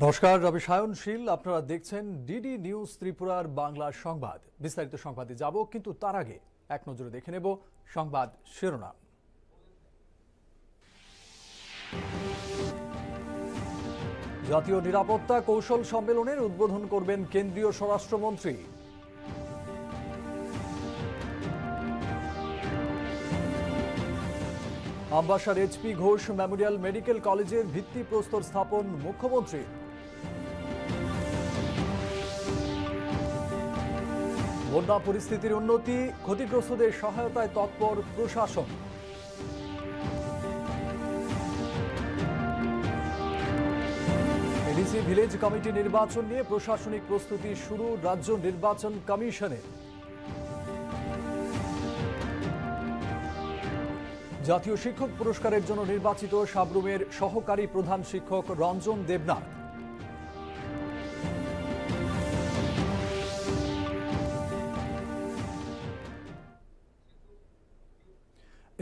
নমস্কার, রবি সায়নশীল। আপনারা দেখছেন ডিডি নিউজ ত্রিপুরার বাংলা সংবাদ। বিস্তারিত সংবাদে যাব, কিন্তু তার আগে এক নজরে দেখে নেব সংবাদ শিরোনাম। জাতীয় নিরাপত্তা কৌশল সম্মেলনের উদ্বোধন করবেন কেন্দ্রীয় স্বরাষ্ট্রমন্ত্রী। আমবাসার এইচপি ঘোষ মেমোরিয়াল মেডিকেল কলেজের ভিত্তিপ্রস্তর স্থাপন মুখ্যমন্ত্রী। বন্যা পরিস্থিতির উন্নতি, ক্ষতিগ্রস্তদের সহায়তায় তৎপর প্রশাসন। এডিসি ভিলেজ কমিটি নির্বাচন নিয়ে প্রশাসনিক প্রস্তুতি শুরু রাজ্য নির্বাচন কমিশনের। জাতীয় শিক্ষক পুরস্কারের জন্য নির্বাচিত সাবরুমের সহকারী প্রধান শিক্ষক রঞ্জন দেবনাথ।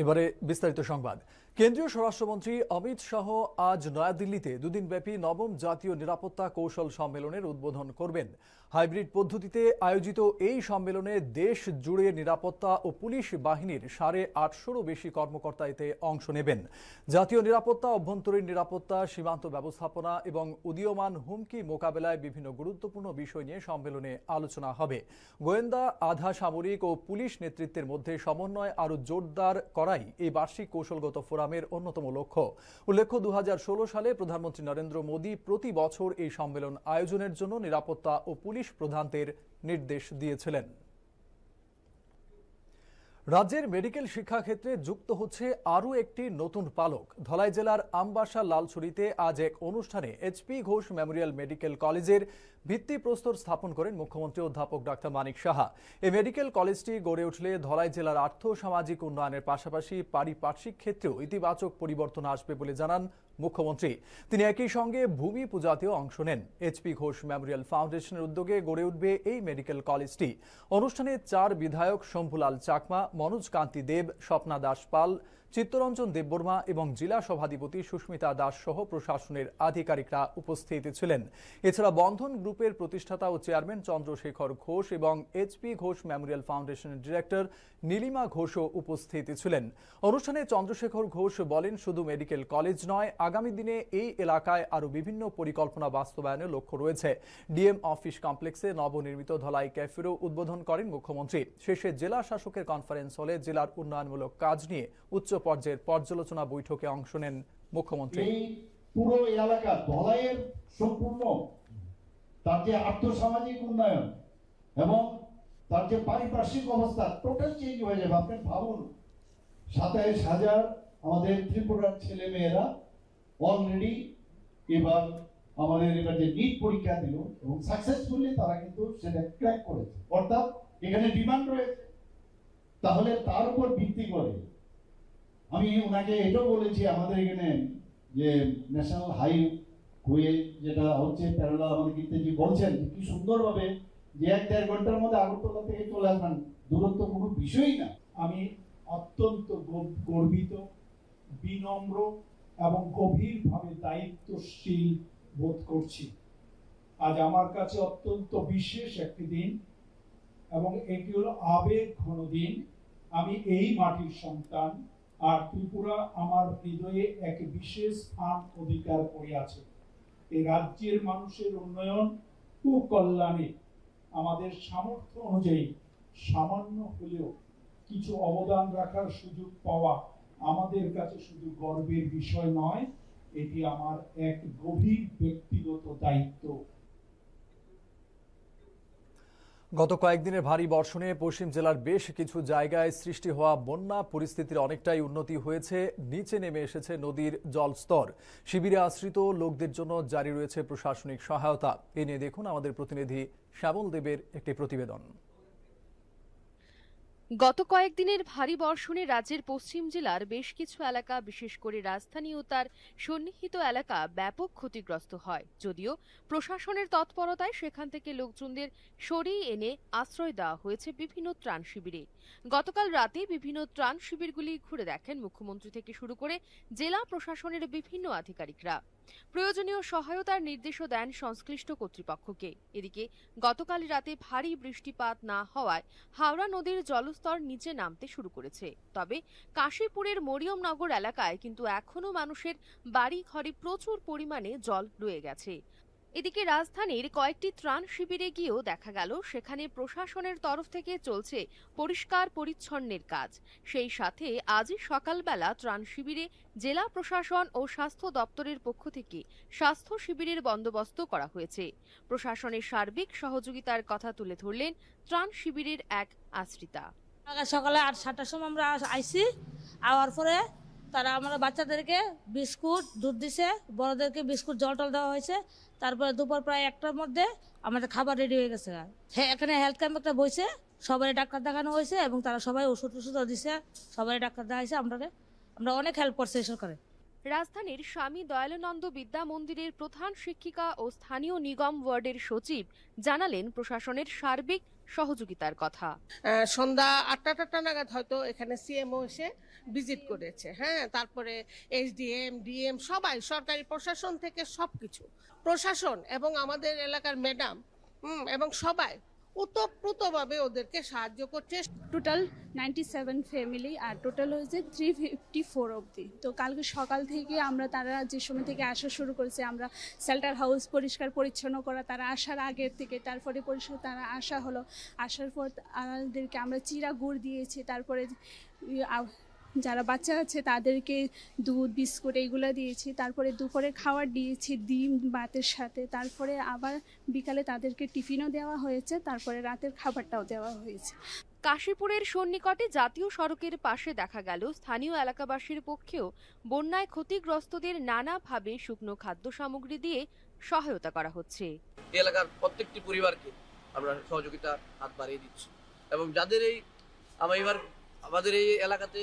এবারে বিস্তারিত সংবাদ। কেন্দ্রীয় স্বরাষ্ট্রমন্ত্রী অমিত শাহ আজ নয়াদিল্লিতে দুদিনব্যাপী নবম জাতীয় নিরাপত্তা কৌশল সম্মেলনের উদ্বোধন করবেন। হাইব্রিড পদ্ধতিতে আয়োজিত এই সম্মেলনে দেশ জুড়ে নিরাপত্তা ও পুলিশ বাহিনীর 850-রও বেশি কর্মকর্তা এতে অংশ নেবেন। জাতীয় নিরাপত্তা, অভ্যন্তরীণ নিরাপত্তা, সীমান্ত ব্যবস্থাপনা এবং উদীয়মান হুমকি মোকাবেলায় বিভিন্ন গুরুত্বপূর্ণ বিষয় নিয়ে সম্মেলনে আলোচনা হবে। গোয়েন্দা, আধা সামরিক ও পুলিশ নেতৃত্বের মধ্যে সমন্বয় আরও জোরদার করাই এই বার্ষিক কৌশলগত ফোরামের অন্যতম লক্ষ্য। উল্লেখ্য, 2016 সালে প্রধানমন্ত্রী নরেন্দ্র মোদী প্রতি বছর এই সম্মেলন আয়োজনের জন্য নিরাপত্তা ও পুলিশ প্রধানদের নির্দেশ দিয়েছিলেন। রাজ্যের মেডিকেল শিক্ষাক্ষেত্রে যুক্ত হচ্ছে আরও একটি নতুন পালক। ধলাই জেলার আমবাসা লালছড়িতে আজ এক অনুষ্ঠানে এইচপি ঘোষ মেমোরিয়াল মেডিকেল কলেজের ভিত্তিপ্রস্তর স্থাপন করেন মুখ্যমন্ত্রী অধ্যাপক ডক্টর মানিক সাহা। এই মেডিকেল কলেজটি গড়ে উঠলে ধলাই জেলার আর্থ সামাজিক উন্নয়নের পাশাপাশি পারিপার্শ্বিক ক্ষেত্রেও ইতিবাচক পরিবর্তন আসবে বলে জানান মুখ্যমন্ত্রী। তিনি একই সঙ্গে ভূমি পূজাতেও অংশ নেন। এইচপি ঘোষ মেমোরিয়াল ফাউন্ডেশনের উদ্যোগে গড়ে উঠবে এই মেডিকেল কলেজটি। অনুষ্ঠানে 4 বিধায়ক শম্ভুলাল চাকমা, মনোজ কান্তি দেব, স্বপ্না দাস পাল, চিত্তরঞ্জন দেববর্মা এবং জেলা সভাধিপতি সুস্মিতা দাস সহ প্রশাসনের আধিকারিকরা উপস্থিত ছিলেন। এছাড়া বন্ধন গ্রুপের প্রতিষ্ঠাতা ও চেয়ারম্যান চন্দ্রশেখর ঘোষ এবং এইচপি ঘোষ মেমোরিয়াল ফাউন্ডেশনের ডিরেক্টর নীলিমা ঘোষও উপস্থিত ছিলেন। অনুষ্ঠানে চন্দ্রশেখর ঘোষ বলেন, শুধু মেডিকেল কলেজ নয়, আগামী দিনে এই এলাকায় আরও বিভিন্ন পরিকল্পনা বাস্তবায়নের লক্ষ্য রয়েছে। ডিএম অফিস কমপ্লেক্সে নবনির্মিত ধলাই ক্যাফেরও উদ্বোধন করেন মুখ্যমন্ত্রী। শেষে জেলা শাসকের কনফারেন্স হলে জেলার উন্নয়নমূলক কাজ নিয়ে উচ্চ পর্যায়ের পর্যালোচনা বৈঠকে অংশ নেন মুখ্যমন্ত্রী। এই পুরো এলাকা ধলাইয়ের সম্পূর্ণ তার যে আর্থসামাজিক উন্নয়ন এবং তার যে পারিপার্শ্বিক অবস্থা টোটাল চেঞ্জ হয়ে যাবে। আপনি ভাবুন, 27,000 আমাদের ত্রিপুরার ছেলে মেয়েরা অলরেডি এবার যে নিট পরীক্ষা দিল এবং সাকসেসফুলি তারা কিন্তু সেটা ক্র্যাক করেছে, অর্থাৎ এখানে ডিমান্ড রয়েছে। তাহলে তার উপর ভিত্তি করে আমি ওনাকে এটাও বলেছি, আমাদের এখানে যে ন্যাশনাল হাইওয়ে যেটা হচ্ছে প্যারালাল, আমাদের কীর্তিজি বলছেন কি সুন্দরভাবে যে 1-1.5 ঘন্টার মধ্যে আগরতলা থেকে চলে আসবেন, দূরত্ব কোনো বিষয়ই না। আমি অত্যন্ত গর্বিত, বিনম্র এবং গভীরভাবে দায়িত্বশীল বোধ করছি। আজ আমার কাছে অত্যন্ত বিশেষ একটি দিন এবং এটি হলো আবেগ ঘন দিন। আমি এই মাটির সন্তান, আর ত্রিপুরা আমার হৃদয়ে এক বিশেষ স্থান অধিকার করে আছে। এই রাজ্যের মানুষের উন্নয়ন ও কল্যাণে আমাদের সামর্থ্য অনুযায়ী সামান্য হলেও কিছু অবদান রাখার সুযোগ পাওয়া আমাদের কাছে শুধু গর্বের বিষয় নয়, এটি আমার এক গভীর ব্যক্তিগত দায়িত্ব। গত কয়েকদিনের ভারী বর্ষণে পশ্চিম জেলার বেশ কিছু জায়গায় সৃষ্টি হওয়া বন্যা পরিস্থিতির অনেকটাই উন্নতি হয়েছে। নিচে নেমে এসেছে নদীর জলস্তর। শিবিরে আশ্রিত লোকদের জন্য জারি রয়েছে প্রশাসনিক সহায়তা। এ নিয়ে দেখুন আমাদের প্রতিনিধি শ্যামল দেবের একটি প্রতিবেদন। গত কয়েকদিনের ভারী বর্ষণে রাজ্যের পশ্চিম জেলার বেশ কিছু এলাকা, বিশেষ করে রাজধানী ও তার সন্নিহিত এলাকা ব্যাপক ক্ষতিগ্রস্ত হয়। যদিও প্রশাসনের তৎপরতায় সেখান থেকে লোকজনদের সরিয়ে এনে আশ্রয় দেওয়া হয়েছে বিভিন্ন ত্রাণ শিবিরে। গতকাল রাতে বিভিন্ন ত্রাণ শিবিরগুলি ঘুরে দেখেন মুখ্যমন্ত্রী থেকে শুরু করে জেলা প্রশাসনের বিভিন্ন আধিকারিকরা। প্রয়োজনীয় সহায়তার নির্দেশও দেন সংশ্লিষ্ট কর্তৃপক্ষকে। এদিকে গতকাল রাতে ভারী বৃষ্টিপাত না হওয়ায় হাওড়া নদীর জলস্তর নিচে নামতে শুরু করেছে। তবে কাশীপুরের মরিয়মনগর এলাকায় কিন্তু এখনো মানুষের বাড়ি ঘরে প্রচুর পরিমাণে জল রয়ে গেছে। এদিকে রাজধানীর কয়েকটি ত্রাণ শিবিরে গিয়েও দেখা গেল সেখানে প্রশাসনের তরফ থেকে চলছে পরিষ্কার পরিচ্ছন্নের কাজ। সেই সাথে আজই সকালবেলা ত্রাণ শিবিরে জেলা প্রশাসন ও স্বাস্থ্য দপ্তরের পক্ষ থেকে স্বাস্থ্য শিবিরের বন্দোবস্ত করা হয়েছে। প্রশাসনের সার্বিক সহযোগিতার কথা তুলে ধরলেন ত্রাণ শিবিরের এক আশ্রিতা। সকালে 8-7টার সময় আমরা আইসি, আওয়ার পরে তারা আমরা বাচ্চাদেরকে বিস্কুট দুধ দিছে, বড়দেরকে বিস্কুট জল টল দেওয়া হয়েছে। তারপরে দুপুর প্রায় 1টার মধ্যে আমাদের খাবার রেডি হয়ে গেছে। হ্যাঁ, এখানে হেলথ ক্যাম্প একটা বইছে, সবাই ডাক্তার দেখানো হয়েছে এবং তারা সবাই ওষুধ দিছে, সবাই ডাক্তার দেখাইছে। আমরা অনেক হেল্প করছে সরকারে। রাজধানীর স্বামী দয়ালানন্দ বিদ্যা মন্দিরের প্রধান শিক্ষিকা ও স্থানীয় নিগম ওয়ার্ডের সচিব জানালেন প্রশাসনের সার্বিক সহযোগিতার কথা। সন্ধ্যা 8টা নাগাদ হয়তো এখানে সিএমও এসে ভিজিট করেছে। হ্যাঁ, তারপরে এসডিএম, ডিএম সবাই সরকারি প্রশাসন থেকে সবকিছু, প্রশাসন এবং আমাদের এলাকার ম্যাডাম এবং সবাই ওতপ্রোতভাবে ওদেরকে সাহায্য করছে। টোটাল 97 ফ্যামিলি আর টোটাল হয়েছে 354 অবধি। তো কালকে সকাল থেকে তারা যে সময় থেকে আসা শুরু করেছে, আমরা শেল্টার হাউস পরিষ্কার পরিচ্ছন্ন করা, তারা আসার আগের থেকে, তারপরে পরিষ্কার তারা আসা হলো, আসার পর আমাদেরকে আমরা চিরা গুড় দিয়েছি। তারপরে যারা বাচ্চা আছে তাদেরকে দুধ বিস্কুট এইগুলো দিয়েছি। তারপরে দুপুরে খাবার দিয়েছি ডিম ভাতের সাথে। তারপরে আবার বিকালে তাদেরকে টিফিনও দেওয়া হয়েছে। তারপরে রাতের খাবারটাও দেওয়া হয়েছে। কাশীপুরের সন্নিকটে জাতীয় সড়কের পাশে দেখা গেল স্থানীয় এলাকাবাসীর পক্ষেও বন্যায় ক্ষতিগ্রস্তদের নানাভাবে শুকনো খাদ্য সামগ্রী দিয়ে সহায়তা করা হচ্ছে। এলাকার প্রত্যেকটি পরিবারকে আমরা সহযোগিতা হাত বাড়িয়ে দিচ্ছি এবং যাদের আমাদের এই এলাকাতে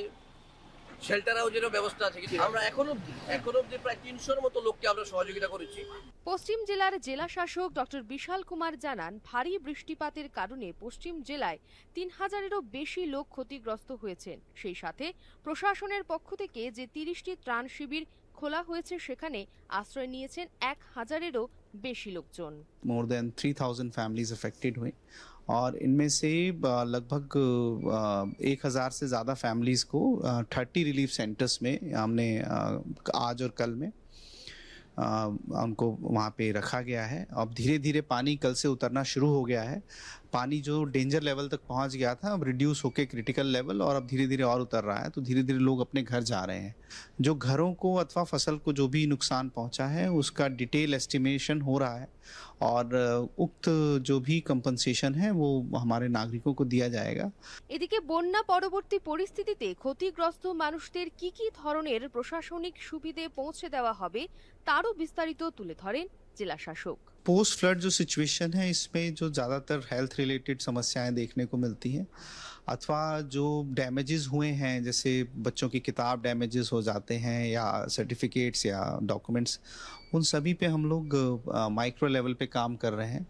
শেল্টার হাউসেরও ব্যবস্থা আছে, আমরা এখন অব্দি প্রায় 300-র মতো লোককে আমরা সহযোগিতা করেছি। পশ্চিম জেলার জেলা শাসক ডক্টর বিশাল কুমার জানান, ভারী বৃষ্টিপাতের কারণে পশ্চিম জেলায় 3000-এরও বেশি লোক ক্ষতিগ্রস্ত হয়েছেন। সেই সাথে প্রশাসনের পক্ষ থেকে যে 30টি ত্রাণ শিবির খোলা হয়েছে সেখানে আশ্রয় নিয়েছেন 1000-এরও বেশি লোকজন। मोर देन 3000 फैमिलीज अफेक्टेड हुई और इनमें से लगभग 1000 से ज़्यादा फैमिलीज़ को 30 रिलीफ सेंटर्स में हमने आज और कल में उनको वहाँ पे रखा गया है। अब धीरे धीरे पानी कल से उतरना शुरू हो गया है। पानी जो डेंजर लेवल तक पहुँच गया था अब रिड्यूस होके क्रिटिकल लेवल और अब धीरे धीरे और उतर रहा है। तो धीरे धीरे लोग अपने घर जा रहे हैं। जो घरों को अथवा फसल को जो भी नुकसान पहुँचा है उसका डिटेल एस्टिमेशन हो रहा है और उक्त जो भी कंपनसेशन है वो हमारे नागरिकों को दिया जाएगा। এদিকে বন্যা পরবর্তী পরিস্থিতিতে ক্ষতিগ্রস্ত মানুষদের কি ধরনের প্রশাসনিক সুবিধে পৌঁছে দেওয়া হবে তারও বিস্তারিত তুলে ধরেন জেলা শাসক। पोस्ट फ्लड जो सिचुएशन है इसमें जो ज़्यादातर हेल्थ रिलेटेड समस्याएं देखने को मिलती हैं अथवा जो डैमेजेस हुए हैं, जैसे बच्चों की किताब डैमेजेस हो जाते हैं या सर्टिफिकेट्स या डॉक्यूमेंट्स, उन सभी पे हम लोग माइक्रो लेवल पे काम कर रहे हैं।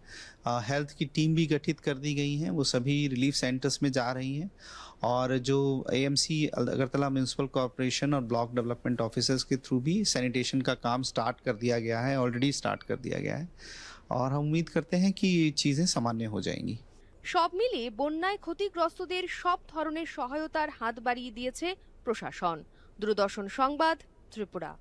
हेल्थ की टीम भी गठित कर दी गई हैं, वो सभी रिलीफ सेंटर्स में जा रही हैं और जो एएमसी अगरतला म्यूनसिपल कॉरपोरेशन और ब्लॉक डेवलपमेंट ऑफिसर्स के थ्रू भी सैनिटेशन का काम स्टार्ट कर दिया गया है, ऑलरेडी स्टार्ट कर दिया गया है और हम उम्मीद करते हैं कि ये चीज़ें सामान्य हो जाएंगी। সব মিলিয়ে বন্যায় ক্ষতিগ্রস্তদের সব ধরনের সহায়তার হাত বাড়িয়ে দিয়েছে প্রশাসন। দূরদর্শন সংবাদ, ত্রিপুরা।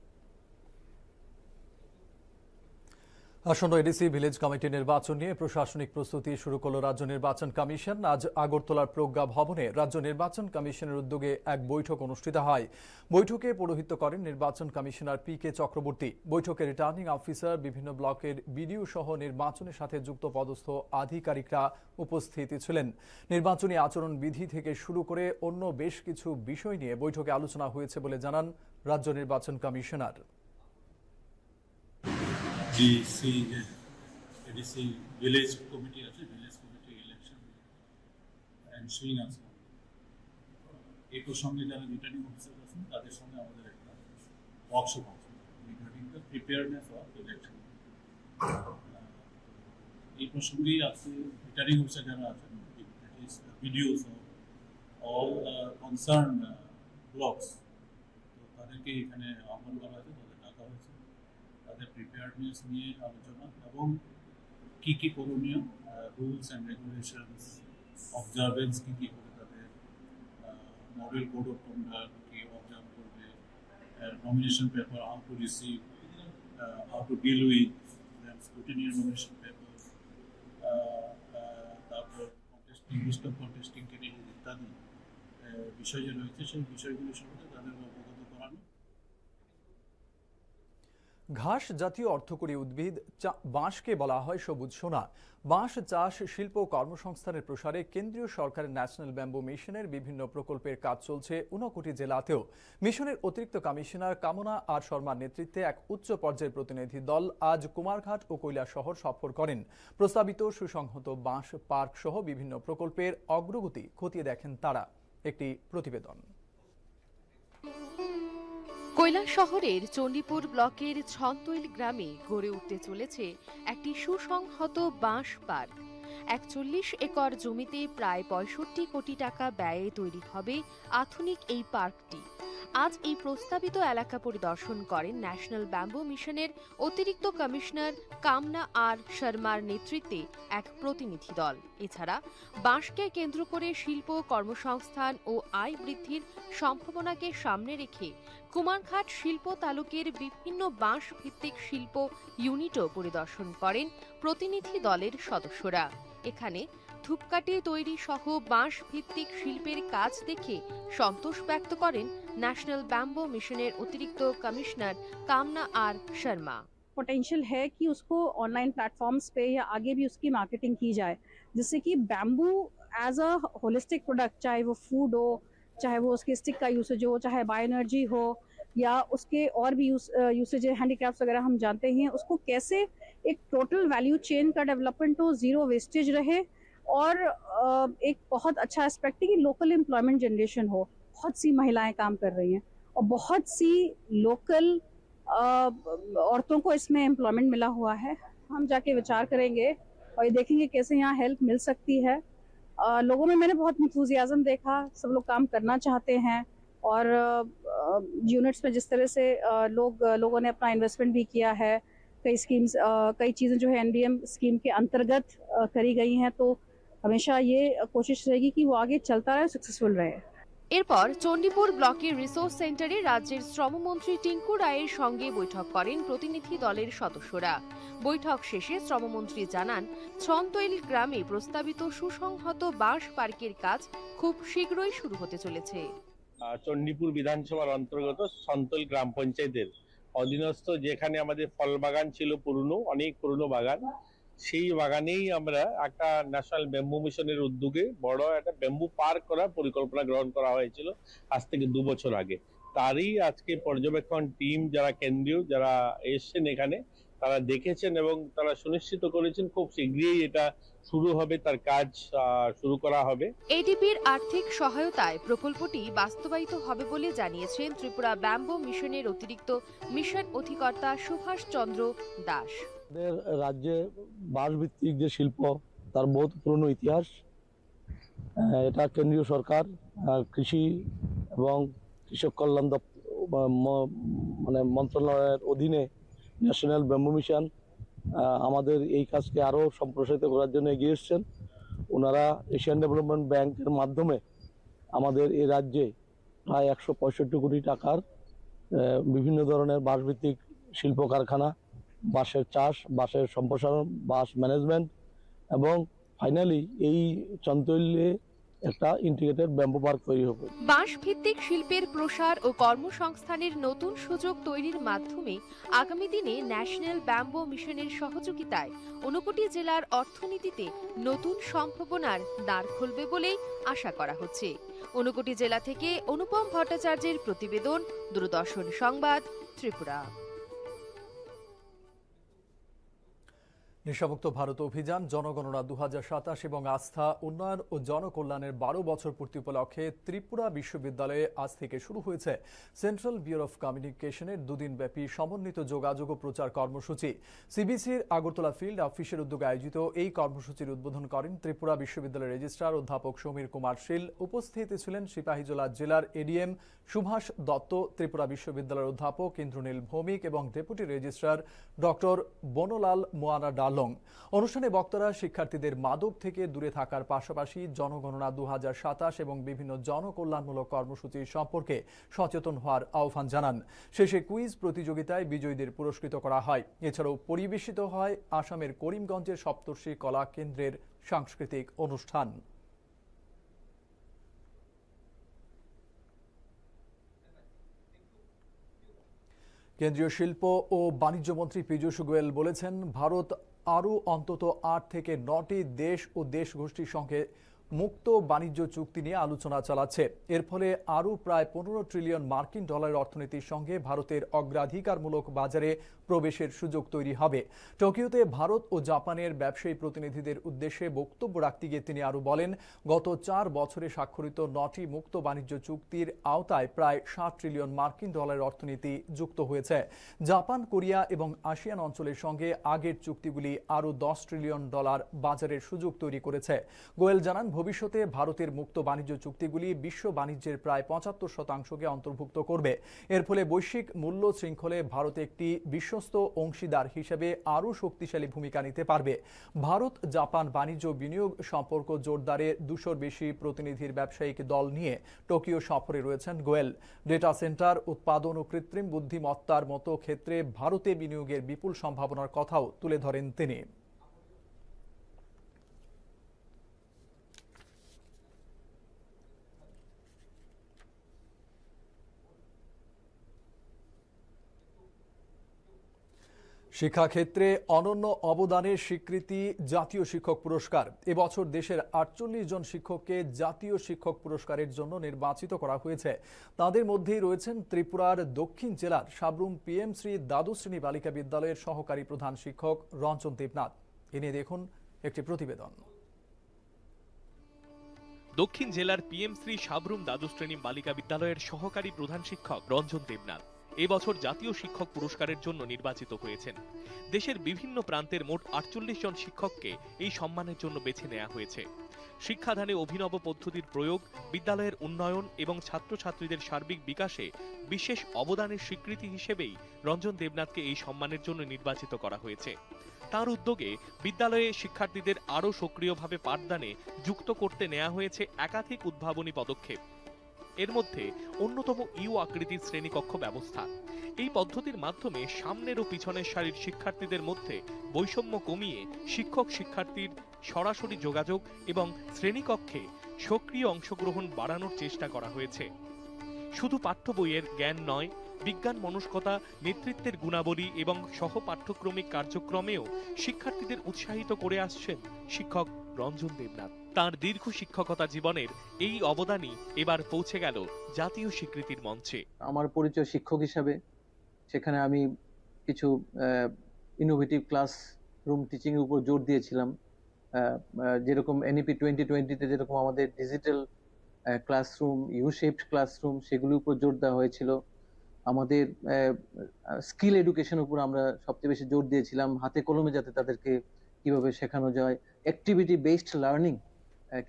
আসন্ন এডিসি ভিলেজ কমিটি নির্বাচন নিয়ে প্রশাসনিক প্রস্তুতি শুরু করল রাজ্য নির্বাচন কমিশন। আজ আগরতলার প্রজ্ঞা ভবনে রাজ্য নির্বাচন কমিশনের উদ্যোগে এক বৈঠক অনুষ্ঠিত হয়। বৈঠকে পৌরোহিত্য করেন নির্বাচন কমিশনার পি.কে. চক্রবর্তী। বৈঠকে রিটার্নিং অফিসার, বিভিন্ন ব্লকের বিডিও সহ নির্বাচনের সাথে যুক্ত পদস্থ আধিকারিকরা উপস্থিত ছিলেন। নির্বাচনী আচরণ বিধি থেকে শুরু করে অন্য বেশ কিছু বিষয় নিয়ে বৈঠকে আলোচনা হয়েছে বলে জানান রাজ্য নির্বাচন কমিশনার। এডিসি ভিলেজ কমিটি আছে, ভিলেজ কমিটি ইলেকশন এনসুইং আছে। এই প্রসঙ্গে যারা রিটার্নিং অফিসার আছেন তাদের সঙ্গে আমাদের একটা ওয়ার্কশপ আছে regarding the preparedness of election. এই প্রসঙ্গেই আছে রিটার্নিং অফিসার যারা আছেন, ভিডিওস অল কনসার্ন ব্লকস, তো তাদেরকে এখানে আহ্বান করা হয়েছে, তাদের ডাকা হয়েছে। তাদের তাদের প্রিপেয়ারনেস নিয়ে আলোচনা এবং কি করণীয়, রুলস অ্যান্ড রেগুলেশনস, অবজারভেন্স কি করে তাদের, মডেল কোড অফ কন্ডাক্ট কি অবজার্ভ করবে, nomination paper, how to receive, how to deal with, then scrutiny nomination paper, তারপর contesting, list of contesting candidate ইত্যাদি বিষয় যে রয়েছে সেই বিষয়গুলির সম্বন্ধে তাদের অবগত করানো। ঘাস জাতীয় অর্থকরী উদ্ভিদ বাঁশকে বলা হয় সবুজ সোনা। বাঁশ চাষ, শিল্প ও কর্মসংস্থানের প্রসারে কেন্দ্রীয় সরকারের ন্যাশনাল ব্যাম্বু মিশনের বিভিন্ন প্রকল্পের কাজ চলছে ঊনকোটি জেলাতেও। মিশনের অতিরিক্ত কমিশনার কামনা আর শর্মার নেতৃত্বে এক উচ্চ পর্যায়ের প্রতিনিধি দল আজ কুমারঘাট ও কৈলাসহর সফর করেন। প্রস্তাবিত সুসংহত বাঁশ পার্ক সহ বিভিন্ন প্রকল্পের অগ্রগতি খতিয়ে দেখেন তারা। একটি প্রতিবেদন। কৈলাসহরের চণ্ডীপুর ব্লকের ছন্তৈল গ্রামে গড়ে উঠতে চলেছে একটি সুসংহত বাঁশ পার্ক। ৪১ একর জমিতে প্রায় ৬৫ কোটি টাকা ব্যয়ে তৈরি হবে আধুনিক এই পার্কটি। আজ এই প্রস্তাবিত এলাকা পরিদর্শন করেন ন্যাশনাল ব্যাম্বু মিশনের অতিরিক্ত কমিশনার কামনা আর শর্মার নেতৃত্বে এক প্রতিনিধি দল। এছাড়া বাঁশকে কেন্দ্র করে শিল্প, কর্মসংস্থান ও আয় বৃদ্ধির সম্ভাবনাকে সামনে রেখে কুমারঘাট শিল্প তালুকের বিভিন্ন বাঁশ ভিত্তিক শিল্প ইউনিটও পরিদর্শন করেন প্রতিনিধি দলের সদস্যরা। এখানে ধূপকাঠি তৈরি সহ বাঁশ ভিত্তিক শিল্পের কাজ দেখে সন্তোষ ব্যক্ত করেন ন্যাশনাল ব্যাম্বু মিশনের অতিরিক্ত কমিশনার কামনা আর শর্মা। पोटेंशियल है कि उसको ऑनलाइन प्लेटफॉर्म्स पे या आगे भी उसकी मार्केटिंग की जाए, जिससे कि bamboo as a holistic product, चाहे वो फूड हो, चाहे वो उसके स्टिक का यूसेज हो, चाहे बायो एनर्जी हो, या उसके और भी यूसेज हैंडीक्राफ्ट्स वगैरह हम जानते हैं, उसको कैसे एक टोटल वैल्यू चेन का डेवलपमेंट हो, जीरो वेस्टेज रहे, और एक बहुत अच्छा एस्पेक्ट है कि लोकल एम्प्लॉयमेंट जनरेशन हो। बहुत सी महिलाएं काम कर रही हैं और बहुत सी लोकल औरतों को इसमें एम्प्लॉयमेंट मिला हुआ है। हम जाके विचार करेंगे और ये देखेंगे कैसे यहाँ हेल्प मिल सकती है। लोगों में मैंने बहुत इंथुजियाज्म देखा, सब लोग काम करना चाहते हैं, और यूनिट्स में जिस तरह से लोगों ने अपना इन्वेस्टमेंट भी किया है, कई स्कीम्स, कई चीज़ें जो है एनडीएम स्कीम के अंतर्गत करी गई हैं, तो हमेशा ये कोशिश रहेगी कि वो आगे चलता रहे, सक्सेसफुल रहे। এরপর চণ্ডীপুর ব্লকের রিসোর্স সেন্টারে রাজ্যের শ্রমমন্ত্রী টিঙ্কু রায়ের সঙ্গে বৈঠক করেন প্রতিনিধি দলের সদস্যরা। বৈঠক শেষে শ্রমমন্ত্রী জানান, ছন্তৈল গ্রামে প্রস্তাবিত সুসংহত বাঁশ পার্কের কাজ খুব শীঘ্রই শুরু হতে চলেছে। চণ্ডীপুর বিধানসভার অন্তর্গত ছন্তৈল গ্রাম পঞ্চায়েতের অধীনস্থ যেখানে আমাদের ফল বাগান ছিল, অনেক পুরনো বাগান, সেই বাগানেই আমরা একটা ন্যাশনাল ব্যাম্বু মিশনের উদ্যোগে বড় একটা ব্যাম্বু পার্ক করার পরিকল্পনা গ্রহণ করা হয়েছিল আজ থেকে 2 বছর আগে। তারই আজকে পর্যবেক্ষণ টিম যারা কেন্দ্রীয় যারা এসছেন এখানে, তারা দেখেছেন এবং তারা সুনিশ্চিত করেছেন খুব শীঘ্রই এটা শুরু হবে, তার কাজ শুরু করা হবে। এডিপির আর্থিক সহায়তায় প্রকল্পটি বাস্তবায়িত হবে বলে জানিয়েছেন ত্রিপুরা ব্যাম্বু মিশনের অতিরিক্ত মিশন অধিকর্তা সুভাষ চন্দ্র দাস। আমাদের রাজ্যে বাঁশ ভিত্তিক যে শিল্প, তার বহুত পুরনো ইতিহাস। এটা কেন্দ্রীয় সরকার কৃষি এবং কৃষক কল্যাণ মানে মন্ত্রণালয়ের অধীনে ন্যাশনাল ব্যাম্বু মিশন আমাদের এই কাজকে আরও সম্প্রসারিত করার জন্য এগিয়ে এসছেন। ওনারা এশিয়ান ডেভেলপমেন্ট ব্যাংকের মাধ্যমে আমাদের এই রাজ্যে প্রায় 165 কোটি টাকার বিভিন্ন ধরনের বাঁশভিত্তিক শিল্প কারখানা, বাঁশের চাষ, বাঁশের সম্প্রসারণ, বাঁশ ম্যানেজমেন্ট এবং ফাইনালি এই চন্তৈলে একটা ইন্টিগ্রেটেড ব্যাম্বু পার্ক তৈরি হবে। বাঁশ ভিত্তিক শিল্পের প্রসার ও কর্মসংস্থানের নতুন সুযোগ তৈরির মাধ্যমে আগামী দিনে ন্যাশনাল ব্যাম্বু মিশনের সহযোগিতায় ঊনকোটি জেলার অর্থনীতিতে নতুন সম্ভাবনার দ্বার খুলবে বলেই আশা করা হচ্ছে। ঊনকোটি জেলা থেকে অনুপম ভট্টাচার্যের প্রতিবেদন, দূরদর্শন সংবাদ, ত্রিপুরা। নেশামুক্ত ভারত অভিযান, জনগণনা 2027 এবং আস্থা, উন্নয়ন ও জনকল্যাণের 12 বছর পূর্তি উপলক্ষে ত্রিপুরা বিশ্ববিদ্যালয়ে আজ থেকে শুরু হয়েছে সেন্ট্রাল ব্যুরো অফ কমিউনিকেশনের দুদিনব্যাপী সমন্বিত যোগাযোগ ও প্রচার কর্মসূচি। সিবিসির আগরতলা ফিল্ড অফিসের উদ্যোগে আয়োজিত এই কর্মসূচির উদ্বোধন করেন ত্রিপুরা বিশ্ববিদ্যালয়ের রেজিস্ট্রার অধ্যাপক সমীর কুমার শীল। উপস্থিত ছিলেন সিপাহীজলা জেলার এডিএম সুভাষ দত্ত, ত্রিপুরা বিশ্ববিদ্যালয়ের অধ্যাপক ইন্দ্রনীল ভৌমিক এবং ডেপুটি রেজিস্ট্রার ডক্টর বনলাল মোয়ানা ডালং। অনুষ্ঠানে বক্তারা শিক্ষার্থীদের মাদক থেকে দূরে থাকার পাশাপাশি জনগণনা 2027 এবং বিভিন্ন জনকল্যাণমূলক কর্মসূচি সম্পর্কে সচেতন হওয়ার আহ্বান জানান। শেষে কুইজ প্রতিযোগিতায় বিজয়ীদের পুরস্কৃত করা হয়। এছাড়াও পরিবেশিত হয় আসামের করিমগঞ্জের সপ্তর্ষি কলা কেন্দ্রের সাংস্কৃতিক অনুষ্ঠান। কেন্দ্রীয় শিল্প ও বাণিজ্য মন্ত্রী পীযূষ গোয়েল বলেছেন, ভারত আরও অন্তত 8 থেকে 9টি দেশ ও দেশ গোষ্ঠীর সঙ্গে মুক্ত বাণিজ্য চুক্তি নিয়ে আলোচনা চালাচ্ছে। এর ফলে আরও প্রায় 15 ট্রিলিয়ন মার্কিন ডলারের অর্থনীতির সঙ্গে ভারতের অগ্রাধিকারমূলক বাজারে প্রবেশের সুযোগ তৈরি হবে। টোকিওতে ভারত ও জাপানের ব্যবসায়ী প্রতিনিধিদের উদ্দেশ্যে বক্তব্য রাখতে গিয়ে তিনি আরও বলেন, গত 4 বছরে স্বাক্ষরিত 9টি মুক্ত বাণিজ্য চুক্তির আওতায় প্রায় 60 ট্রিলিয়ন মার্কিন ডলারের অর্থনীতি যুক্ত হয়েছে। জাপান, কোরিয়া এবং আসিয়ান অঞ্চলের সঙ্গে আগের চুক্তিগুলি আরও 10 ট্রিলিয়ন ডলার বাজারের সুযোগ তৈরি করেছে। গোয়েল জানান, ভবিষ্যতে ভারতের মুক্ত বাণিজ্য চুক্তিগুলি বিশ্ব বাণিজ্যের প্রায় 75%কে অন্তর্ভুক্ত করবে। এর ফলে বৈশ্বিক মূল্য শৃঙ্খলে ভারত একটি বিশ্বস্ত অংশীদার হিসেবে আরও শক্তিশালী ভূমিকা নিতে পারবে। ভারত জাপান বাণিজ্য বিনিয়োগ সম্পর্ক জোরদারে 200-র বেশি প্রতিনিধির ব্যবসায়িক দল নিয়ে টোকিও সফরে রয়েছেন গোয়েল। ডেটা সেন্টার উৎপাদন ও কৃত্রিম বুদ্ধিমত্তার মতো ক্ষেত্রে ভারতে বিনিয়োগের বিপুল সম্ভাবনার কথাও তুলে ধরেন তিনি। শিক্ষাক্ষেত্রে অনন্য অবদানের স্বীকৃতি জাতীয় শিক্ষক পুরস্কার। এবছর দেশের 48 জন শিক্ষককে জাতীয় শিক্ষক পুরস্কারের জন্য নির্বাচিত করা হয়েছে। তাদের মধ্যেই রয়েছেন ত্রিপুরার দক্ষিণ জেলার সাবরুম পিএম শ্রী দ্বাদশ শ্রেণী বালিকা বিদ্যালয়ের সহকারী প্রধান শিক্ষক রঞ্জন দেবনাথ। এ নিয়ে দেখুন একটি প্রতিবেদন। দক্ষিণ জেলার পিএম শ্রী সাবরুম দ্বাদশ শ্রেণী বালিকা বিদ্যালয়ের সহকারী প্রধান শিক্ষক রঞ্জন দেবনাথ এবছর জাতীয় শিক্ষক পুরস্কারের জন্য নির্বাচিত হয়েছেন। দেশের বিভিন্ন প্রান্তের মোট 48 জন শিক্ষককে এই সম্মানের জন্য বেছে নেওয়া হয়েছে। শিক্ষাদানে অভিনব পদ্ধতির প্রয়োগ, বিদ্যালয়ের উন্নয়ন এবং ছাত্রছাত্রীদের সার্বিক বিকাশে বিশেষ অবদানের স্বীকৃতি হিসেবেই রঞ্জন দেবনাথকে এই সম্মানের জন্য নির্বাচিত করা হয়েছে। তার উদ্যোগে বিদ্যালয়ে শিক্ষার্থীদের আরও সক্রিয়ভাবে পাঠদানে যুক্ত করতে নেওয়া হয়েছে একাধিক উদ্ভাবনী পদক্ষেপ। এর মধ্যে অন্যতম ইউ আকৃতির শ্রেণীকক্ষ ব্যবস্থা। এই পদ্ধতির মাধ্যমে সামনের ও পিছনের সারির শিক্ষার্থীদের মধ্যে বৈষম্য কমিয়ে শিক্ষক শিক্ষার্থীর সরাসরি যোগাযোগ এবং শ্রেণীকক্ষে সক্রিয় অংশগ্রহণ বাড়ানোর চেষ্টা করা হয়েছে। শুধু পাঠ্য বইয়ের জ্ঞান নয়, বিজ্ঞান মনস্কতা, নেতৃত্বের গুণাবলী এবং সহ পাঠ্যক্রমিক কার্যক্রমেও শিক্ষার্থীদের উৎসাহিত করে আসছেন শিক্ষক রঞ্জন দেবনাথ। তার দীর্ঘ শিক্ষকতা জীবনের এই অবদানই এবার পৌঁছে গেল জাতীয় স্বীকৃতির মঞ্চে। আমার পরিচয় শিক্ষক হিসাবে, সেখানে আমি কিছু ইনোভেটিভ ক্লাস রুম টিচিং এর উপর জোর দিয়েছিলাম। যেরকম এনইপি 2020-তে যেরকম আমাদের digital classroom, U shaped classroom, সেগুলির উপর জোর দেওয়া হয়েছিল। আমাদের স্কিল এডুকেশন উপর আমরা সবচেয়ে বেশি জোর দিয়েছিলাম, হাতে কলমে যাতে তাদেরকে কিভাবে শেখানো যায়, অ্যাক্টিভিটি বেসড লার্নিং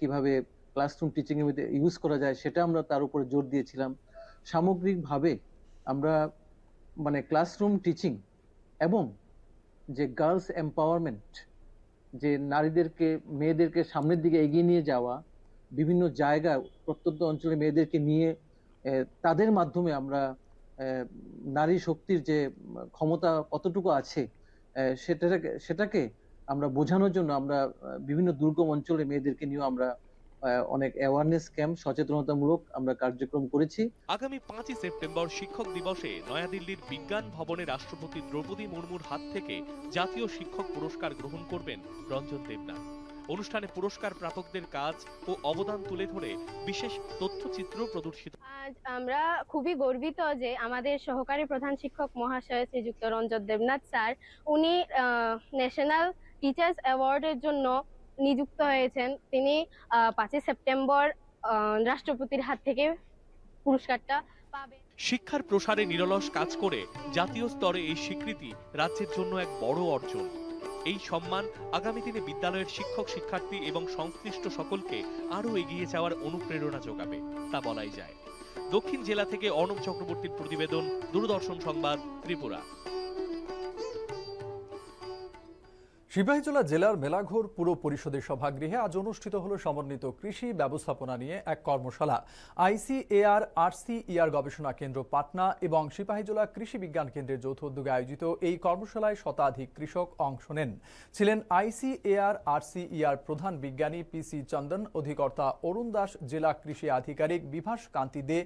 কিভাবে ক্লাসরুম টিচিং এর মধ্যে ইউজ করা যায়, সেটা আমরা তার উপরে জোর দিয়েছিলাম। সামগ্রিকভাবে আমরা মানে ক্লাসরুম টিচিং এবং যে গার্লস এম্পাওয়ারমেন্ট, যে নারীদেরকে, মেয়েদেরকে সামনের দিকে এগিয়ে নিয়ে যাওয়া, বিভিন্ন জায়গায় প্রত্যন্ত অঞ্চলে মেয়েদেরকে নিয়ে তাদের মাধ্যমে আমরা নারী শক্তির যে ক্ষমতা কতটুকু আছে সেটাকে আমরা বোঝানোর জন্য আমরা বিভিন্ন দুর্গম অঞ্চলে মেয়েদেরকে নিয়ে আমরা অনেক অ্যাওয়ারনেস ক্যাম্প, সচেতনতামূলক আমরা কার্যক্রম করেছি। আগামী 5ই সেপ্টেম্বর শিক্ষক দিবসে নয়াদিল্লির বিজ্ঞান ভবনে রাষ্ট্রপতি দ্রৌপদী মুর্মুর হাত থেকে জাতীয় শিক্ষক পুরস্কার গ্রহণ করবেন রঞ্জন দেবনাথ। অনুষ্ঠানে পুরস্কার প্রাপকদের কাজ ও অবদান তুলে ধরে বিশেষ তথ্যচিত্র প্রদর্শিত। আজ আমরা খুবই গর্বিত যে আমাদের সহকারী প্রধান শিক্ষক মহাশয় শ্রীযুক্ত রঞ্জন দেবনাথ স্যার, উনি ন্যাশনাল টিচার্স অ্যাওয়ার্ডের জন্য নিযুক্ত হয়েছেন। তিনি 5 সেপ্টেম্বর রাষ্ট্রপতির হাত থেকে পুরস্কারটা পাবেন। শিক্ষার প্রসারে নিরলস কাজ করে জাতীয় স্তরে এই স্বীকৃতি রাজ্যের জন্য এক বড় অর্জন। এই সম্মান আগামী দিনে বিদ্যালয়ের শিক্ষক শিক্ষার্থী এবং সংশ্লিষ্ট সকলকে আরও এগিয়ে যাওয়ার অনুপ্রেরণা যোগাবে, তা বলাই যায়। দক্ষিণ জেলা থেকে অর্ণব চক্রবর্তীর প্রতিবেদন, দূরদর্শন সংবাদ, ত্রিপুরা। সিপাহীজলা জেলার মেলাঘর পুর পরিষদের সভাগৃহে আজ অনুষ্ঠিত হল সমন্বিত কৃষি ব্যবস্থাপনা নিয়ে এক কর্মশালা। ICAR RCER গবেষণা কেন্দ্র পাটনা এবং সিপাহীজলা কৃষি বিজ্ঞান কেন্দ্রের যৌথ উদ্যোগে আয়োজিত এই কর্মশালায় শতাধিক কৃষক অংশ নেন। ছিলেন ICAR RCER প্রধান বিজ্ঞানী PC চন্দন, অধিকর্তা অরুণ দাস, জেলা কৃষি আধিকারিক বিভাস কান্তি দে,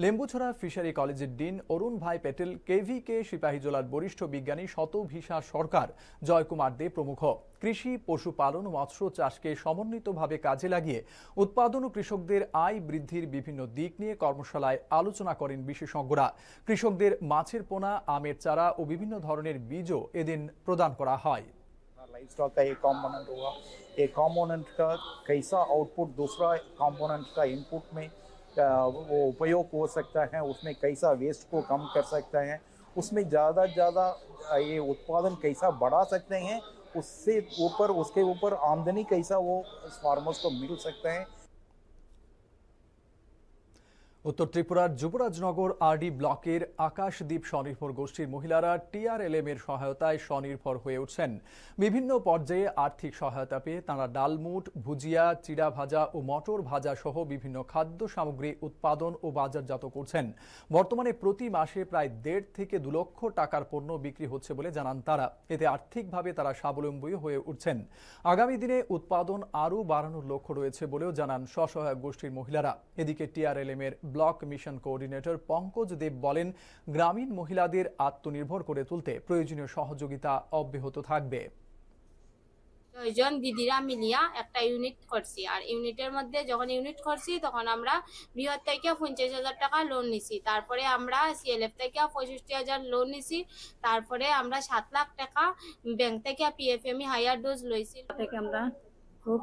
লেম্বুছড়া ফিশারি কলেজের ডিন অরুণ ভাই প্যাটেল, KVK সিপাহীজলার বরিষ্ঠ বিজ্ঞানী শতভিসা সরকার, জয়কুমার দে প্রমুখ। কৃষি, পশুপালন ও মৎস্য চাষকে সমন্বিতভাবে কাজে লাগিয়ে উৎপাদন ও কৃষকদের আয় বৃদ্ধির বিভিন্ন দিক নিয়ে কর্মশালায় আলোচনা করেন বিশেষজ্ঞরা। কৃষকদের মাছের পোনা, আমের চারা ও বিভিন্ন ধরনের বীজও এদিন প্রদান করা হয়। लाइवस्टॉक का एक कंपोनेंट होगा, एक कंपोनेंट का कैसा आउटपुट दूसरा कंपोनेंट का इनपुट में वो उपयोग हो सकता है, उसमें कैसा वेस्ट को कम कर सकता है, उसमें ज़्यादा ये उत्पादन कैसा बढ़ा सकते हैं, उससे ऊपर उसके ऊपर आमदनी कैसा वो फार्मर्स को मिल सकता है। উত্তর ত্রিপুরার যুবরাজনগর RD ব্লকের আকাশদ্বীপ স্বনির্ভর গোষ্ঠীর মহিলারা TRLM এর সহায়তায় স্বনির্ভর হয়ে উঠছেন। বিভিন্ন পর্যায়ে আর্থিক সহায়তা পেয়ে তাঁরা ডালমুট, ভুজিয়া, চিড়া ভাজা ও মটর ভাজা সহ বিভিন্ন খাদ্য সামগ্রী উৎপাদন ও বাজারজাত করছেন। বর্তমানে প্রতি মাসে প্রায় 1.5 থেকে 2 লক্ষ টাকার পণ্য বিক্রি হচ্ছে বলে জানান তারা। এতে আর্থিকভাবে তারা স্বাবলম্বী হয়ে উঠছেন। আগামী দিনে উৎপাদন আরও বাড়ানোর লক্ষ্য রয়েছে বলেও জানান স্বসহায়ক গোষ্ঠীর মহিলারা। এদিকে TRLM এর ব্লক মিশন কোঅর্ডিনেটর পঙ্কজ দেব বলেন, গ্রামীণ মহিলাদের আত্মনির্ভর করে তুলতে প্রয়োজনীয় সহযোগিতা অব্যাহত থাকবে। 9 জন দিদিরা মিলিয়া একটা ইউনিট করছি, আর ইউনিটের মধ্যে যখন ইউনিট করছি তখন আমরা বৃহৎ থেকে 50,000 টাকা লোন নিছি, তারপরে আমরা CLF থেকে 65,000 লোন নিছি, তারপরে আমরা 7 লাখ টাকা ব্যাংক থেকে PFME হায়ার ডোজ লইছি। থেকে আমরা খুব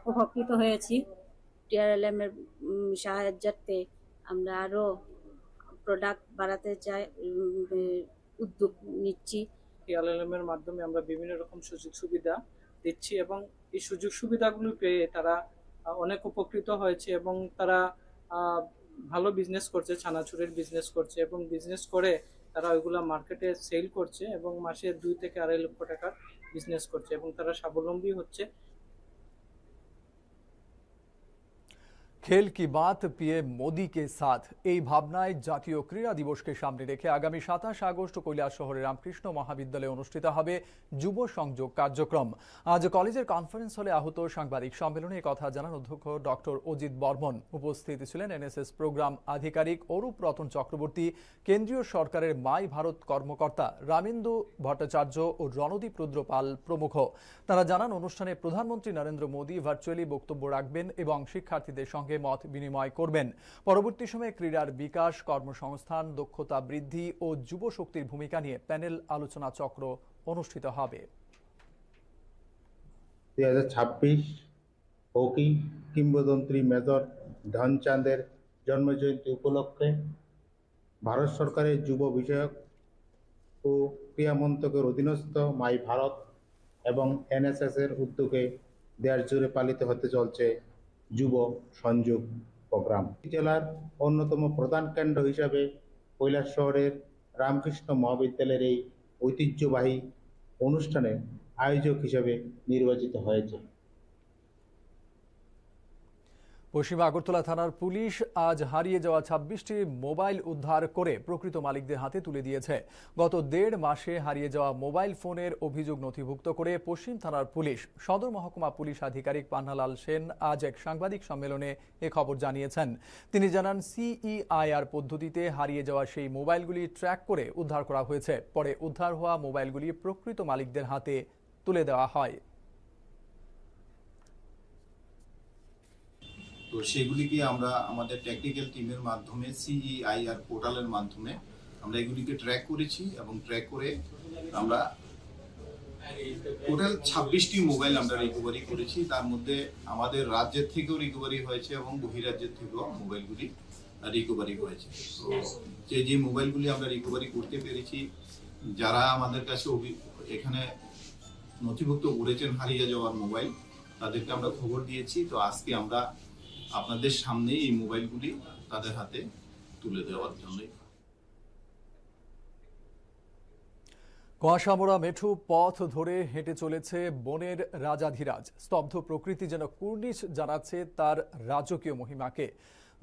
উপকৃত হয়েছি। TRLM এর সাহায্যে আমরা আরো প্রোডাক্ট বাড়াতে চাই, উদ্যোগ নিচ্ছি। TRLM এর মাধ্যমে আমরা বিভিন্ন রকম সুযোগ সুবিধা দিচ্ছি এবং এই সুযোগ সুবিধাগুলো পেয়ে তারা অনেক উপকৃত হয়েছে এবং তারা ভালো বিজনেস করছে, ছানাচুরের বিজনেস করছে এবং বিজনেস করে তারা ওইগুলা মার্কেটে সেল করছে এবং মাসে 2 থেকে 2.5 লক্ষ টাকার বিজনেস করছে এবং তারা স্বাবলম্বী হচ্ছে। খেল কি বাত PM মোদি কে সাথ, এই ভাবনায় জাতীয় ক্রীড়া দিবসকে সামনে রেখে আগামী 27 আগস্ট কৈলাসহরের রামকৃষ্ণ মহাবিদ্যালয়ে অনুষ্ঠিত হবে যুব সংযোগ কার্যক্রম। আজ কলেজের কনফারেন্স হলে আহত সাংবাদিক সম্মেলনে কথা জানান অধ্যক্ষ ডক্টর অজিত বর্মন। উপস্থিত ছিলেন NSS প্রোগ্রাম আধিকারিক অরূপ রতন চক্রবর্তী, কেন্দ্রীয় সরকারের মাই ভারত কর্মকর্তা রামেন্দু ভট্টাচার্য ও রণদীপ রুদ্রপাল প্রমুখ। তারা জানান, অনুষ্ঠানে প্রধানমন্ত্রী নরেন্দ্র মোদী ভার্চুয়ালি বক্তব্য রাখবেন এবং শিক্ষার্থীদের সঙ্গে মত বিনিময় করবেন। পরবর্তী সময়ে ক্রীড়ার বিকাশ, কর্মসংস্থান, দক্ষতা বৃদ্ধি ও যুব শক্তির ভূমিকা নিয়ে প্যানেল আলোচনা চক্র অনুষ্ঠিত হবে। 2026 হকি কিংবদন্তি মেজর ধ্যানচাঁদের জন্মজয়ন্তী উপলক্ষে ভারত সরকারের যুব বিষয়ক ও ক্রীড়া মন্ত্রকের অধীনস্থ মাই ভারত এবং NSS এর উদ্যোগে দেশ জুড়ে পালিত হতে চলছে যুব সংযোগ প্রোগ্রাম। জেলার অন্যতম প্রধান কেন্দ্র হিসাবে কৈলাসহরের রামকৃষ্ণ মহাবিদ্যালয়ের এই ঐতিহ্যবাহী অনুষ্ঠানে আয়োজক হিসেবে নির্বাচিত হয়েছে। পশ্চিম আগরতলা থানার পুলিশ আজ হারিয়ে যাওয়া 26টি মোবাইল উদ্ধার করে প্রকৃত মালিকদের হাতে তুলে দিয়েছে। গত 1.5 মাসে হারিয়ে যাওয়া মোবাইল ফোনের অভিযোগ নথিভুক্ত করে পশ্চিম থানার পুলিশ সদর মহকুমা পুলিশ আধিকারিক পান্নালাল সেন আজ এক সাংবাদিক সম্মেলনে এ খবর জানিয়েছেন। তিনি জানান, CEIR পদ্ধতিতে হারিয়ে যাওয়া সেই মোবাইলগুলি ট্র্যাক করে উদ্ধার করা হয়েছে। পরে উদ্ধার হওয়া মোবাইলগুলি প্রকৃত মালিকদের হাতে তুলে দেওয়া হয়। তো সেগুলিকে আমরা আমাদের টেকনিক্যাল টিমের মাধ্যমে CEIR পোর্টালের মাধ্যমে আমরা এগুলিকে ট্র্যাক করেছি এবং ট্র্যাক করে আমরা টোটাল 26টি মোবাইল আমরা রিকভারি করেছি। তার মধ্যে আমাদের রাজ্যের থেকেও রিকভারি হয়েছে এবং বহিরাজ্যের থেকেও মোবাইলগুলি রিকভারি হয়েছে। তো যে মোবাইলগুলি আমরা রিকভারি করতে পেরেছি, যারা আমাদের কাছে এখানে নথিভুক্ত করেছেন হারিয়ে যাওয়ার মোবাইল, তাদেরকে আমরা খবর দিয়েছি। তো আজকে আমরা আপনাদের সামনে এই মোবাইলগুলি তাদের হাতে তুলে দেওয়ার জন্য। কুয়াশামোড়া মেঠু পথ ধরে হেঁটে চলেছে বনের রাজাধিরাজ। স্তব্ধ প্রকৃতি যেন কুর্নিশ জানাচ্ছে তার রাজকীয় মহিমাকে।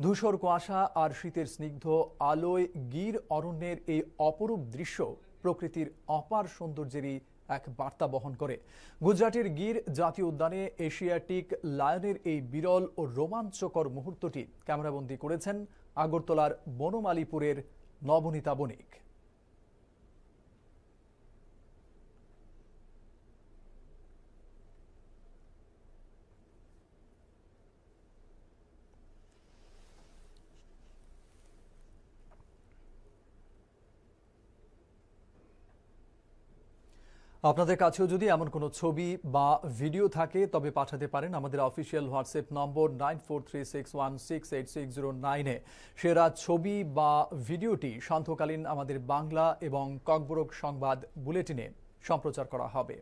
ধূসর কুয়াশা আর শীতের স্নিগ্ধ আলোয় গির অরণ্যের এই অপরূপ দৃশ্য প্রকৃতির অপার সৌন্দর্যেরই এক বার্তা বহন করে। গুজরাটের গির জাতীয় উদ্যানে এশিয়াটিক লায়নের এই বিরল ও রোমাঞ্চকর মুহূর্তটি ক্যামেরাবন্দি করেছেন আগরতলার বনমালীপুরের নবনীতা বণিক। আপনাদের কাছেও যদি এমন কোনো ছবি বা ভিডিও থাকে তবে পাঠাতে পারেন আমাদের অফিসিয়াল হোয়াটসঅ্যাপ নম্বর 9436168609-এ। সেরা ছবি বা ভিডিওটি সান্ধ্যকালীন আমাদের বাংলা এবং ককবরক সংবাদ বুলেটিনে সম্প্রচার করা হবে।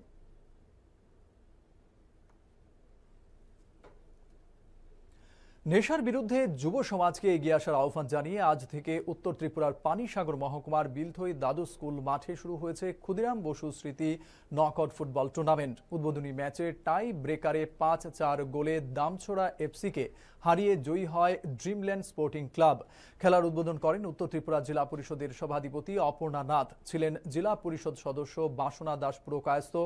নেশার বিরুদ্ধে যুব সমাজকে এগিয়ে আসার আহ্বান জানিয়ে আজ থেকে উত্তর ত্রিপুরার পানিসাগর মহকুমার বিলথই দাদু স্কুল মাঠে শুরু হয়েছে ক্ষুদিরাম বসু স্মৃতি নকআউট ফুটবল টুর্নামেন্ট। উদ্বোধনী ম্যাচে টাই ব্রেকারে 5-4 গোলে দামছড়া এফসিকে হারিয়ে জয়ী হয় ড্রিমল্যান্ড স্পোর্টিং ক্লাব। খেলার উদ্বোধন করেন উত্তর ত্রিপুরা জেলা পরিষদের সভাধিপতি অপর্ণা নাথ, ছিলেন জেলা পরিষদ সদস্য বাসনা দাস পুরকায়স্থ,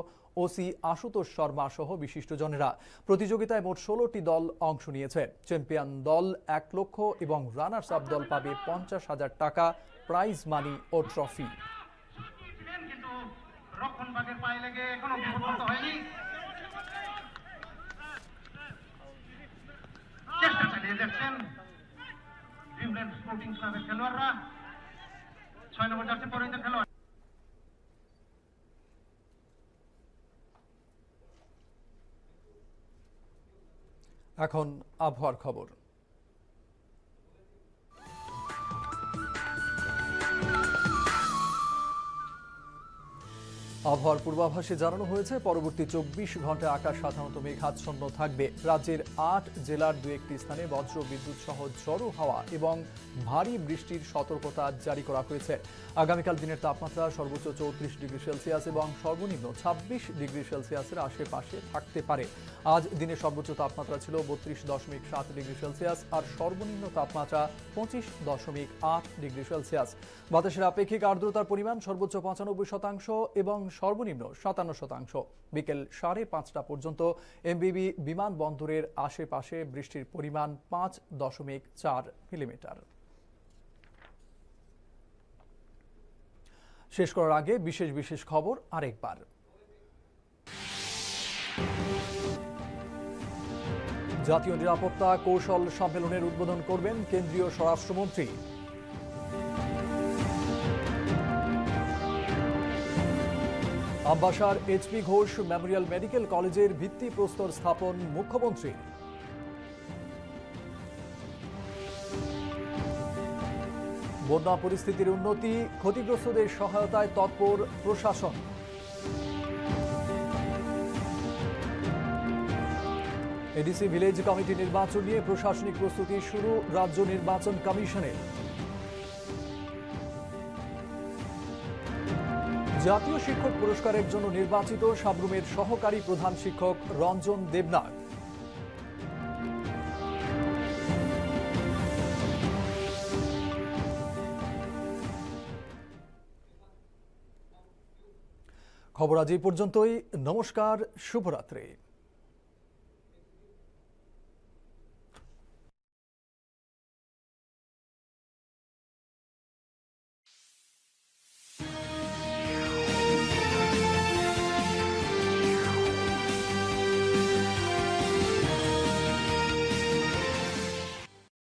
ওসি আশুতোষ শর্মা সহ বিশিষ্টজনেরা। প্রতিযোগিতায় মোট 16টি দল অংশ নিয়েছে। চ্যাম্পিয়ন দল 1 লক্ষ এবং রানার্স আপ দল পাবে 50,000 টাকা প্রাইজ মানি ও ট্রফি। চেষ্টা চালিয়ে যাচ্ছেন ড্রিমল্যান্ড স্পোর্টিং ক্লাবের খেলোয়াড়রা। 6 নম্বর জার্সি পরিহিত খেলোয়াড়। এখন আবহাওয়ার খবর। আবহাওয়ার পূর্বাভাসে জানানো হয়েছে পরবর্তী 24 ঘন্টায় আকাশ সাধারণত মেঘাচ্ছন্ন থাকবে। রাজ্যের 8 জেলার 2-1টি স্থানে বজ্র বিদ্যুৎ সহ ঝড়ো হাওয়া এবং ভারী বৃষ্টির সতর্কতা জারি করা হয়েছে। আগামীকাল দিনের তাপমাত্রা সর্বোচ্চ 34 ডিগ্রি সেলসিয়াস এবং সর্বনিম্ন 26 ডিগ্রি সেলসিয়াসের আশেপাশে থাকতে পারে। আজ দিনের সর্বোচ্চ তাপমাত্রা ছিল 32.7 ডিগ্রি সেলসিয়াস আর সর্বনিম্ন তাপমাত্রা 25.8 ডিগ্রি সেলসিয়াস। বাতাসের আপেক্ষিক আর্দ্রতার পরিমাণ সর্বোচ্চ 95% এবং সর্বনিম্ন 57%। বিকেল 5:30 পর্যন্ত এমবিবি বিমানবন্দরের আশেপাশে বৃষ্টির পরিমাণ 5.4 মিলিমিটার। শেষ করার আগে বিশেষ খবর আরেকবার। জাতীয় নিরাপত্তা কৌশল সম্মেলনের উদ্বোধন করবেন কেন্দ্রীয় স্বরাষ্ট্রমন্ত্রী। আমবাসার এইচপি ঘোষ মেমোরিয়াল মেডিকেল কলেজের ভিত্তিপ্রস্তর স্থাপন মুখ্যমন্ত্রী। বন্যা পরিস্থিতির উন্নতি, ক্ষতিগ্রস্তদের সহায়তায় তৎপর প্রশাসন। এডিসি ভিলেজ কমিটি নির্বাচন নিয়ে প্রশাসনিক প্রস্তুতি শুরু রাজ্য নির্বাচন কমিশনের। জাতীয় শিক্ষক পুরস্কারের জন্য নির্বাচিত সাব্রুমের সহকারী প্রধান শিক্ষক রঞ্জন দেবনাথ। খবর আজ এই পর্যন্তই। নমস্কার, শুভরাত্রি।